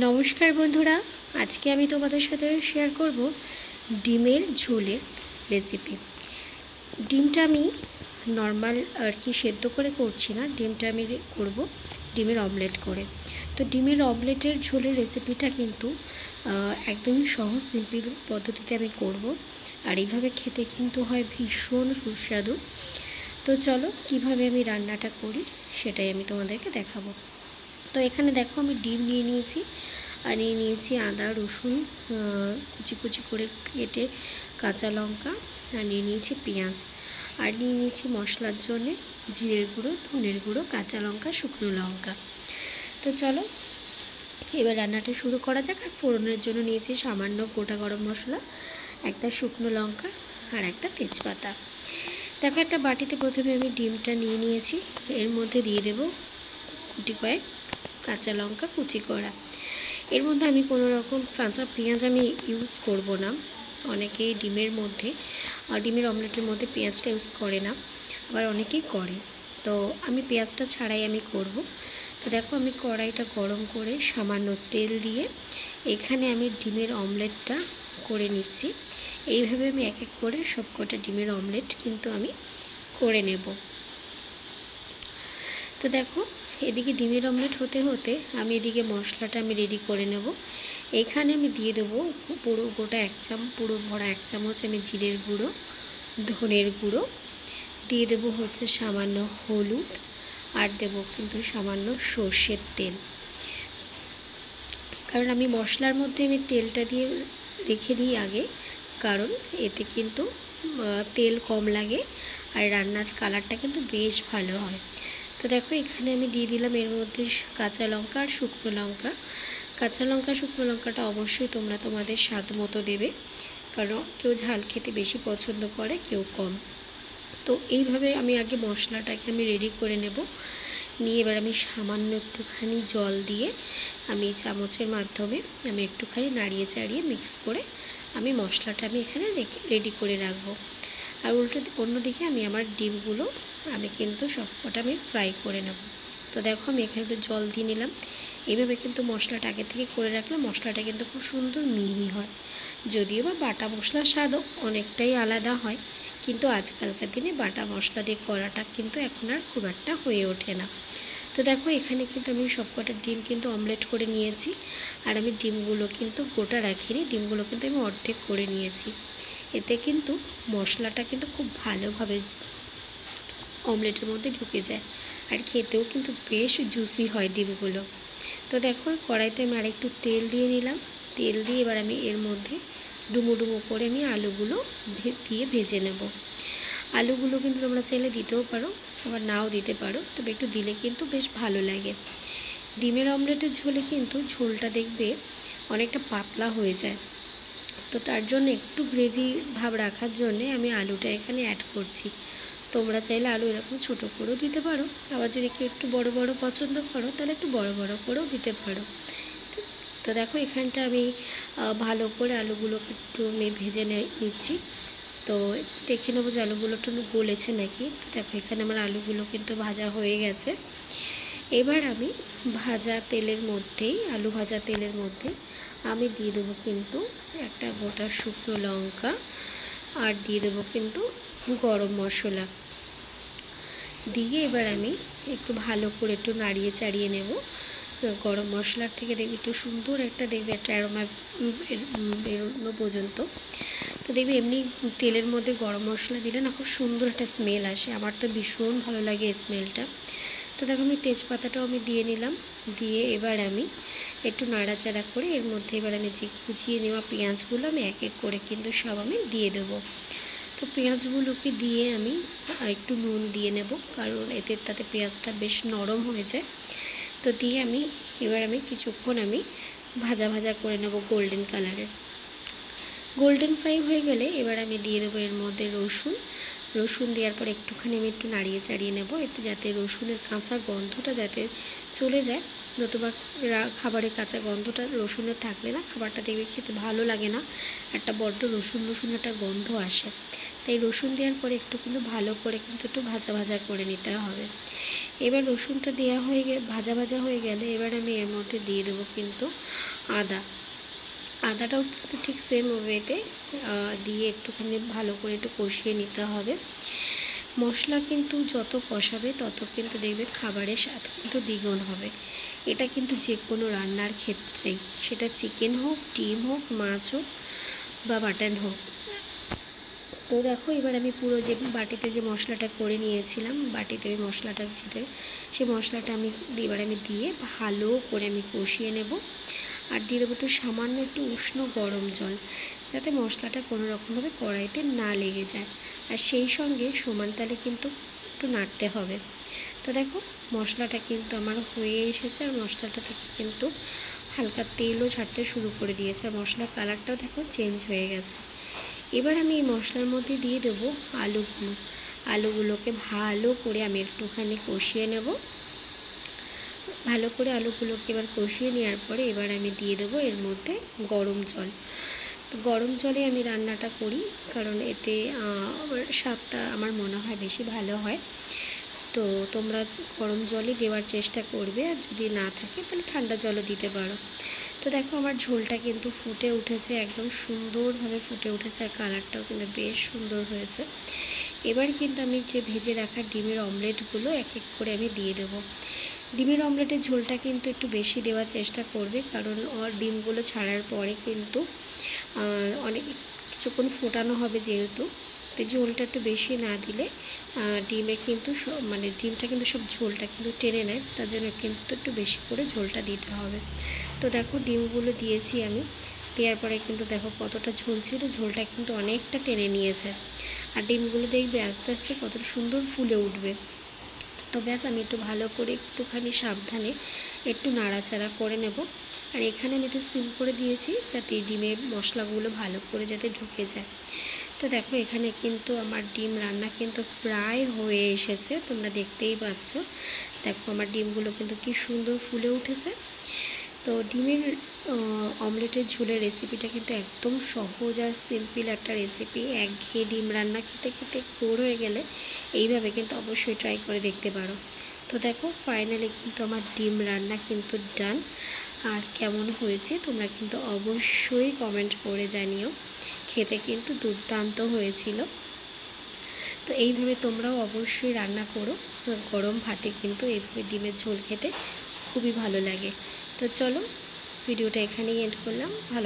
নমস্কার বন্ধুরা, আজকে আমি তোমাদের সাথে শেয়ার করব ডিমের ঝোলের রেসিপি। ডিমটা আমি নর্মাল সেদ্ধ করে করছি না, ডিমটা আমি করব ডিমের অমলেট করে। তো ডিমের অমলেটের ঝোলের রেসিপিটা কিন্তু একদমই সহজ সিম্পল পদ্ধতিতে আমি করব, আর এইভাবে খেতে কিন্তু হয় ভীষণ সুস্বাদু। তো চলো কিভাবে আমি রান্নাটা করি সেটাই আমি তোমাদেরকে দেখাবো। তো এখানে দেখো আমি ডিম নিয়ে নিয়েছি, আর নিয়ে নিয়েছি আদা রসুন কুচি কুচি করে কেটে, কাঁচা লঙ্কা, আর নিয়ে নিয়েছি পেঁয়াজ, আর নিয়ে নিয়েছি মশলার জন্যে জিরের গুঁড়ো, ধনের গুঁড়ো, কাঁচা লঙ্কা, শুকনো লঙ্কা। তো চলো এবার রান্নাটা শুরু করা যাক। আর ফোড়নের জন্য নিয়েছি সামান্য গোটা গরম মশলা, একটা শুকনো লঙ্কা, আর একটা তেজপাতা। দেখো একটা বাটিতে প্রথমে আমি ডিমটা নিয়ে নিয়েছি, এর মধ্যে দিয়ে দেব কুটি কয়েক কাঁচা লঙ্কা কুচি করা। এর মধ্যে আমি কোনো রকম কাঁচা পেঁয়াজ আমি ইউজ করব না। অনেকেই ডিমের অমলেটের মধ্যে পেঁয়াজটা ইউজ করে না, আবার অনেকেই করে। তো আমি পেঁয়াজটা ছাড়াই আমি করব। তো দেখো আমি কড়াইটা গরম করে সামান্য তেল দিয়ে এখানে আমি ডিমের অমলেটটা করে নিচ্ছি। এইভাবে আমি এক এক করে সবকটা ডিমের অমলেট কিন্তু আমি করে নেব। তো দেখো এদিকে ডিমের অমলেট হতে হতে আমি এদিকে মশলাটা আমি রেডি করে নেব। এখানে আমি দিয়ে দেবো পুরো ভরা 1 চামচ আমি জিরের গুঁড়ো, ধনের গুঁড়ো দিয়ে দেবো, হচ্ছে সামান্য হলুদ, আর দেবো কিন্তু সামান্য সর্ষের তেল। কারণ আমি মশলার মধ্যে আমি তেলটা দিয়ে রেখে দিই আগে, কারণ এতে কিন্তু তেল কম লাগে আর রান্নার কালারটা কিন্তু বেশ ভালো হয়। তো দেখো এখানে আমি দিয়ে দিলাম এর মধ্যে কাঁচা লঙ্কা আর শুকনো লঙ্কা। কাঁচা লঙ্কা শুকনো লঙ্কাটা অবশ্যই তোমরা তোমাদের স্বাদ মতো দেবে, কারণ কেউ ঝাল খেতে বেশি পছন্দ করে, কেউ কম। তো এইভাবে আমি আগে মশলাটাকে আমি রেডি করে নেব। নিয়ে এবার আমি সামান্য একটুখানি জল দিয়ে আমি চামচের মাধ্যমে আমি একটুখানি নাড়িয়ে চাড়িয়ে মিক্স করে আমি মশলাটা আমি এখানে রেডি করে রাখবো। আর অন্যদিকে আমি আমার ডিমগুলো আমি কিন্তু সবকটা আমি ফ্রাই করে নেব। তো দেখো আমি এখানে একটু জল দিয়ে নিলাম। এইভাবে কিন্তু মশলাটা আগে থেকে করে রাখলে মশলাটা কিন্তু খুব সুন্দর মিহি হয়। যদিও বা বাটা মশলার স্বাদও অনেকটাই আলাদা হয়, কিন্তু আজকালকার দিনে বাটা মশলা দিয়ে করাটা কিন্তু এখন আর খুব একটা হয়ে ওঠে না। তো দেখো এখানে কিন্তু আমি সবকটা ডিম কিন্তু অমলেট করে নিয়েছি, আর আমি ডিমগুলো কিন্তু গোটা রাখিনি, ডিমগুলো কিন্তু আমি অর্ধেক করে নিয়েছি। এতে কিন্তু মশলাটা কিন্তু খুব ভালোভাবে অমলেটের মধ্যে ঢুকে যায়, আর খেতেও কিন্তু বেশ জুসি হয় ডিমগুলো। তো দেখো কড়াইতে আমি আরেকটু তেল দিয়ে নিলাম। তেল দিয়ে এবার আমি এর মধ্যে ডুমো ডুমো করে আমি আলুগুলো দিয়ে ভেজে নেব। আলুগুলো কিন্তু তোমরা চাইলে দিতেও পারো, আবার নাও দিতে পারো, তবে একটু দিলে কিন্তু বেশ ভালো লাগে। ডিমের অমলেটের ঝোলে কিন্তু ঝোলটা দেখবে অনেকটা পাতলা হয়ে যায়। তো তার জন্য একটু গ্রেভি ভাব রাখার জন্যে আমি আলুটা এখানে অ্যাড করছি। তোমরা চাইলে আলু এরকম ছোটো করেও দিতে পারো, আবার যদি কেউ একটু বড় বড় পছন্দ করো তাহলে একটু বড় বড় করেও দিতে পারো। তো দেখো এখানটা আমি ভালো করে আলুগুলোকে একটু আমি ভেজে নিচ্ছি। তো দেখে নেবো যে আলুগুলো একটু গলেছে নাকি। তো দেখো এখানে আমার আলুগুলো কিন্তু ভাজা হয়ে গেছে। এবার আমি আলু ভাজা তেলের মধ্যে আমি দিয়ে দেবো কিন্তু একটা গোটা শুকনো লঙ্কা, আর দিয়ে দেবো কিন্তু গরম মশলা দিয়ে এবার আমি একটু ভালো করে একটু নাড়িয়ে চাড়িয়ে নেব। গরম মশলার থেকে দেখবে একটু সুন্দর একটা অ্যারোমা বেরোনো পর্যন্ত। তো দেখবে এমনি তেলের মধ্যে গরম মশলা দিলে না খুব সুন্দর একটা স্মেল আসে, আমার তো ভীষণ ভালো লাগে এই স্মেলটা। তো দেখো আমি তেজপাতাটাও আমি দিয়ে নিলাম। দিয়ে এবার আমি একটু নাড়াচাড়া করে এর মধ্যে এবার আমি যে কুচিয়ে নেওয়া পেঁয়াজগুলো আমি এক এক করে কিন্তু সব আমি দিয়ে দেবো। তো পেঁয়াজগুলোকে দিয়ে আমি একটু নুন দিয়ে নেব, কারণ তাতে পেঁয়াজটা বেশ নরম হয়ে যায়। তো দিয়ে এবার আমি কিছুক্ষণ আমি ভাজা ভাজা করে নেব গোল্ডেন কালারের। গোল্ডেন ফ্রাই হয়ে গেলে এবার আমি দিয়ে দেবো এর মধ্যে রসুন দেওয়ার পর একটুখানি আমি একটু নাড়িয়ে চাড়িয়ে নেব, এতে যাতে রসুনের কাঁচা গন্ধটা যাতে চলে যায়। নতুবা খাবারের কাঁচা গন্ধটা রসুনের থাকলে না খাবারটা দেখবে খেতে ভালো লাগে না, একটা বড্ড রসুন একটা গন্ধ আসে। তাই রসুন দেওয়ার পরে একটু কিন্তু ভালো করে কিন্তু একটু ভাজা ভাজা করে নিতে হবে। এবার রসুনটা দেওয়া হয়ে ভাজা ভাজা হয়ে গেলে এবার আমি এর মধ্যে দিয়ে দেবো কিন্তু আদা। আদাটাও কিন্তু ঠিক সেম ওয়েতে দিয়ে একটুখানি ভালো করে একটু কষিয়ে নিতে হবে। মশলা কিন্তু যত কষাবে তত কিন্তু দেখবে খাবারের স্বাদ কিন্তু দ্বিগুণ হবে। এটা কিন্তু যে কোনো রান্নার ক্ষেত্রেই, সেটা চিকেন হোক, ডিম হোক, মাছ হোক বা মাটন হোক। তো দেখো এবার আমি পুরো যে বাটিতে যে মশলাটা করে নিয়েছিলাম, বাটিতে ওই মশলাটা যেটা, সেই মশলাটা এবার আমি দিয়ে ভালো করে আমি কষিয়ে নেব। আর দিয়ে দেবো একটু সামান্য একটু উষ্ণ গরম জল, যাতে মশলাটা কোনো রকমভাবে কড়াইতে না লেগে যায়। আর সেই সঙ্গে সমান তালে কিন্তু একটু নাড়তে হবে। তো দেখো মশলাটা কিন্তু আমার হয়ে এসেছে, আর মশলাটা থেকে কিন্তু হালকা তেলও ছাড়তে শুরু করে দিয়েছে, আর মশলার কালারটাও দেখো চেঞ্জ হয়ে গেছে। এবার আমি এই মশলার মধ্যে দিয়ে দেবো আলুগুলোকে ভালো করে আমি একটুখানি কষিয়ে নেব। ভালো করে আলুগুলোকে এবার কষিয়ে নেওয়ার পরে এবার আমি দিয়ে দেবো এর মধ্যে গরম জল। তো গরম জলে আমি রান্নাটা করি, কারণ এতে স্বাদটা আমার মনে হয় বেশি ভালো হয়। তো তোমরা গরম জলই দেওয়ার চেষ্টা করবে, আর যদি না থাকে তাহলে ঠান্ডা জলও দিতে পারো। তো দেখো আমার ঝোলটা কিন্তু ফুটে উঠেছে, একদম সুন্দরভাবে ফুটে উঠেছে, আর কালারটাও কিন্তু বেশ সুন্দর হয়েছে। এবার কিন্তু আমি যে ভেজে রাখা ডিমের অমলেটগুলো এক এক করে আমি দিয়ে দেবো। ডিমের অমলেটের ঝোলটা কিন্তু একটু বেশি দেওয়ার চেষ্টা করবে, কারণ ডিমগুলো ছাড়ার পরে কিন্তু অনেক কিছুক্ষণ ফোটানো হবে যেহেতু, তো ঝোলটা একটু বেশি না দিলে ডিমে কিন্তু ডিমটা কিন্তু সব ঝোলটা কিন্তু টেনে নেয়, তার জন্য কিন্তু একটু বেশি করে ঝোলটা দিতে হবে। তো দেখো ডিমগুলো দিয়েছি আমি, দেওয়ার পরে কিন্তু দেখো কতটা ঝোল ছিল, ঝোলটা কিন্তু অনেকটা টেনে নিয়েছে। আর ডিমগুলো দেখবে আস্তে আস্তে কতটা সুন্দর ফুলে উঠবে। তো ব্যাস আমি একটু ভালো করে একটুখানি সাবধানে একটু নাড়াচাড়া করে নেব। আর এখানে আমি একটু সিম করে দিয়েছি, যাতে ডিমের মশলাগুলো ভালো করে যাতে ঢুকে যায়। তো দেখো এখানে কিন্তু আমার ডিম রান্না কিন্তু প্রায় হয়ে এসেছে, তোমরা দেখতেই পাচ্ছ। দেখো আমার ডিমগুলো কিন্তু কি সুন্দর ফুলে উঠেছে। তো ডিমের অমলেটের ঝোলের রেসিপিটা কিন্তু একদম সহজ আর সিম্পল একটা রেসিপি। একঘেয়ে ডিম রান্না খেতে খেতে বোর হয়ে গেলে এইভাবে কিন্তু অবশ্যই ট্রাই করে দেখতে পারো। তো দেখো ফাইনালি কিন্তু আমার ডিম রান্না কিন্তু ডান। আর কেমন হয়েছে তোমরা কিন্তু অবশ্যই কমেন্ট করে জানিও। খেতে কিন্তু দুর্দান্ত হয়েছিল। তো এইভাবে তোমরাও অবশ্যই রান্না করো, গরম ভাতে কিন্তু এইভাবে ডিমের ঝোল খেতে খুবই ভালো লাগে। তো চলো ভিডিওটা এখানেই এন্ড করলাম। ভালো